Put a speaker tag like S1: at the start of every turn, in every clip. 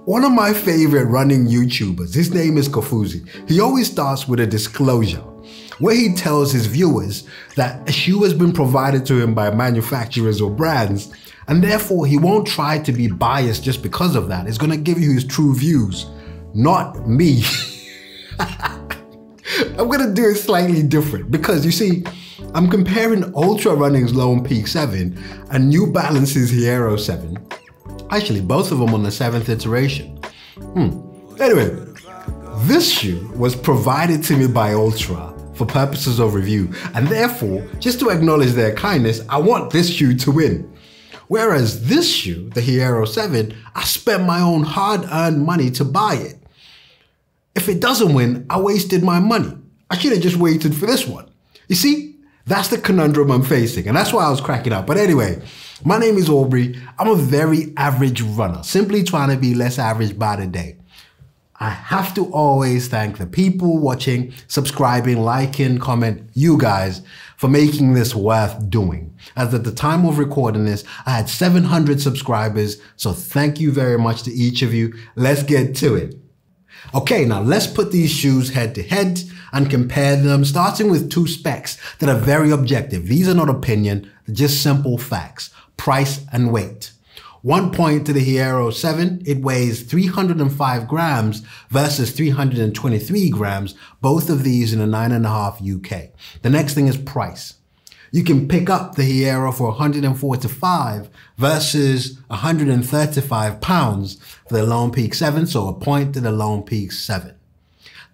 S1: One of my favorite running YouTubers, his name is Kofuzi. He always starts with a disclosure where he tells his viewers that a shoe has been provided to him by manufacturers or brands, and therefore he won't try to be biased just because of that. He's gonna give you his true views, not me. I'm gonna do it slightly different because you see, I'm comparing Ultra Running's Lone Peak 7 and New Balance's Hierro 7. Actually, both of them on the 7th iteration. Anyway, this shoe was provided to me by Ultra for purposes of review, and therefore, just to acknowledge their kindness, I want this shoe to win. Whereas this shoe, the Hierro 7, I spent my own hard-earned money to buy it. If it doesn't win, I wasted my money. I should have just waited for this one. You see, that's the conundrum I'm facing, and that's why I was cracking up. But anyway, my name is Aubrey. I'm a very average runner, simply trying to be less average by the day. I have to always thank the people watching, subscribing, liking, comment, you guys, for making this worth doing. As at the time of recording this, I had 700 subscribers, so thank you very much to each of you. Let's get to it. Okay, now let's put these shoes head to head and compare them, starting with two specs that are very objective. These are not opinion, they're just simple facts: price and weight. 1 point to the Hierro 7, it weighs 305 grams versus 323 grams, both of these in a 9.5 UK. The next thing is price. You can pick up the Hierro for 145 versus 135 pounds for the Lone Peak 7, so a point to the Lone Peak 7.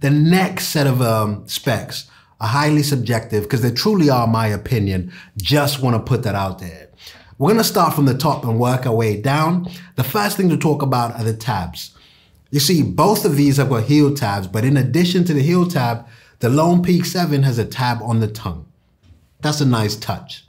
S1: The next set of specs are highly subjective because they truly are my opinion. Just want to put that out there. We're going to start from the top and work our way down. The first thing to talk about are the tabs. You see, both of these have got heel tabs, but in addition to the heel tab, the Lone Peak 7 has a tab on the tongue. That's a nice touch.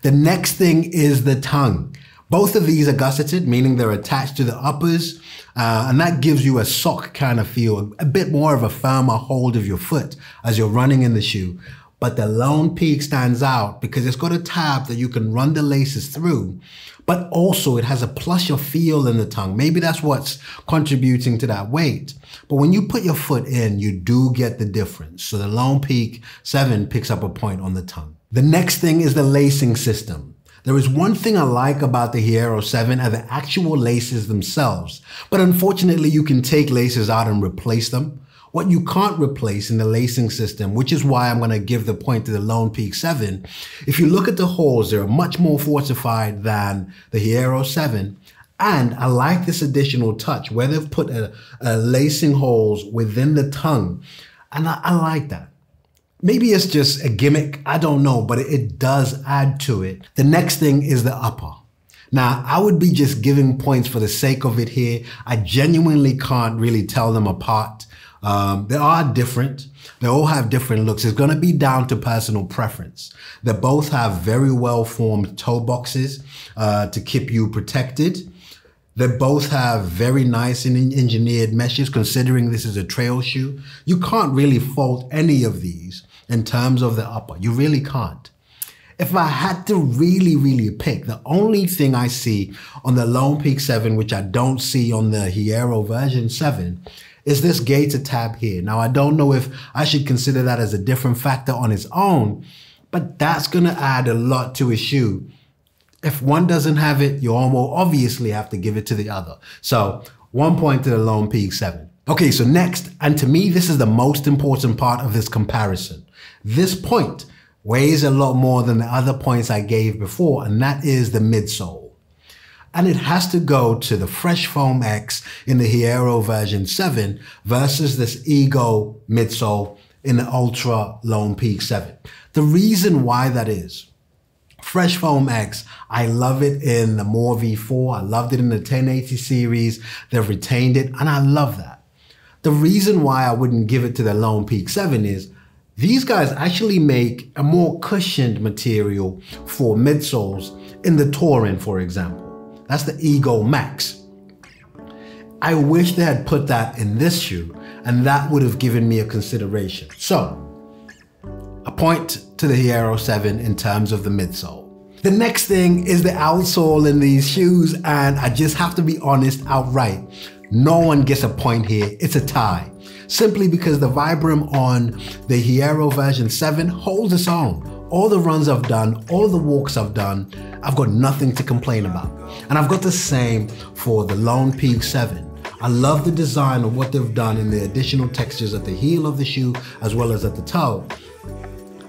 S1: The next thing is the tongue. Both of these are gusseted, meaning they're attached to the uppers, and that gives you a sock kind of feel, a bit more of a firmer hold of your foot as you're running in the shoe. But the Lone Peak stands out because it's got a tab that you can run the laces through, but also it has a plusher feel in the tongue. Maybe that's what's contributing to that weight. But when you put your foot in, you do get the difference. So the Lone Peak 7 picks up a point on the tongue. The next thing is the lacing system. There is one thing I like about the Hierro 7 are the actual laces themselves, but unfortunately you can take laces out and replace them. What you can't replace in the lacing system, which is why I'm going to give the point to the Lone Peak 7, if you look at the holes, they're much more fortified than the Hierro 7. And I like this additional touch where they've put a lacing holes within the tongue. And I like that. Maybe it's just a gimmick, I don't know, but it does add to it. The next thing is the upper. Now, I would be just giving points for the sake of it here. I genuinely can't really tell them apart. They are different. They all have different looks. It's going to be down to personal preference. They both have very well-formed toe boxes to keep you protected. They both have very nice and engineered meshes, considering this is a trail shoe. You can't really fault any of these in terms of the upper. You really can't. If I had to really pick, the only thing I see on the Lone Peak 7, which I don't see on the Hierro version 7, is this gator tab here. Now, I don't know if I should consider that as a different factor on its own, but that's going to add a lot to a shoe. If one doesn't have it, you almost obviously have to give it to the other. So 1 point to the Lone Peak 7. Okay, so next, and to me, this is the most important part of this comparison. This point weighs a lot more than the other points I gave before, and that is the midsole. And it has to go to the Fresh Foam X in the Hierro version 7 versus this Ego midsole in the Ultra Lone Peak 7. The reason why that is, Fresh Foam X, I love it in the More V4, I loved it in the 1080 series, they've retained it, and I love that. The reason why I wouldn't give it to the Lone Peak 7 is these guys actually make a more cushioned material for midsoles in the Touring, for example. That's the Ego Max. I wish they had put that in this shoe, and that would have given me a consideration. So, a point to the Hierro 7 in terms of the midsole. The next thing is the outsole in these shoes, and I just have to be honest outright. No one gets a point here, it's a tie. Simply because the Vibram on the Hierro version 7 holds its own. All the runs I've done, all the walks I've done, I've got nothing to complain about. And I've got the same for the Lone Peak 7. I love the design of what they've done in the additional textures at the heel of the shoe as well as at the toe.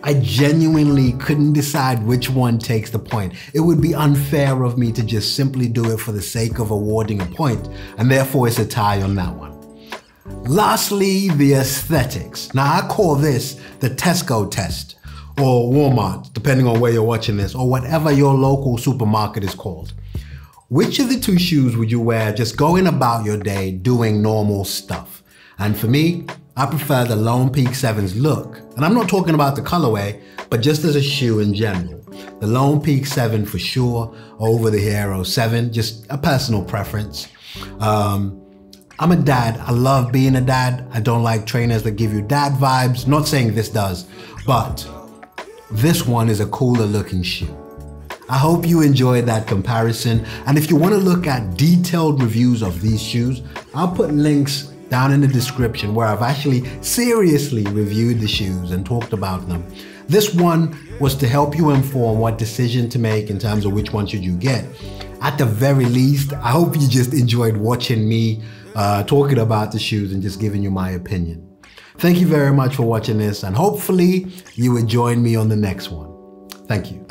S1: I genuinely couldn't decide which one takes the point. It would be unfair of me to just simply do it for the sake of awarding a point, and therefore it's a tie on that one. Lastly, the aesthetics. Now I call this the Tesco test, or Walmart, depending on where you're watching this, or whatever your local supermarket is called. Which of the two shoes would you wear just going about your day doing normal stuff? And for me, I prefer the Lone Peak 7's look. And I'm not talking about the colorway, but just as a shoe in general. The Lone Peak 7 for sure over the Hierro 7, just a personal preference. I'm a dad. I love being a dad. I don't like trainers that give you dad vibes. Not saying this does, but this one is a cooler looking shoe. I hope you enjoyed that comparison. And if you want to look at detailed reviews of these shoes, I'll put links down in the description where I've actually seriously reviewed the shoes and talked about them. This one was to help you inform what decision to make in terms of which one should you get. At the very least, I hope you just enjoyed watching me talking about the shoes and just giving you my opinion. Thank you very much for watching this, and hopefully you will join me on the next one. Thank you.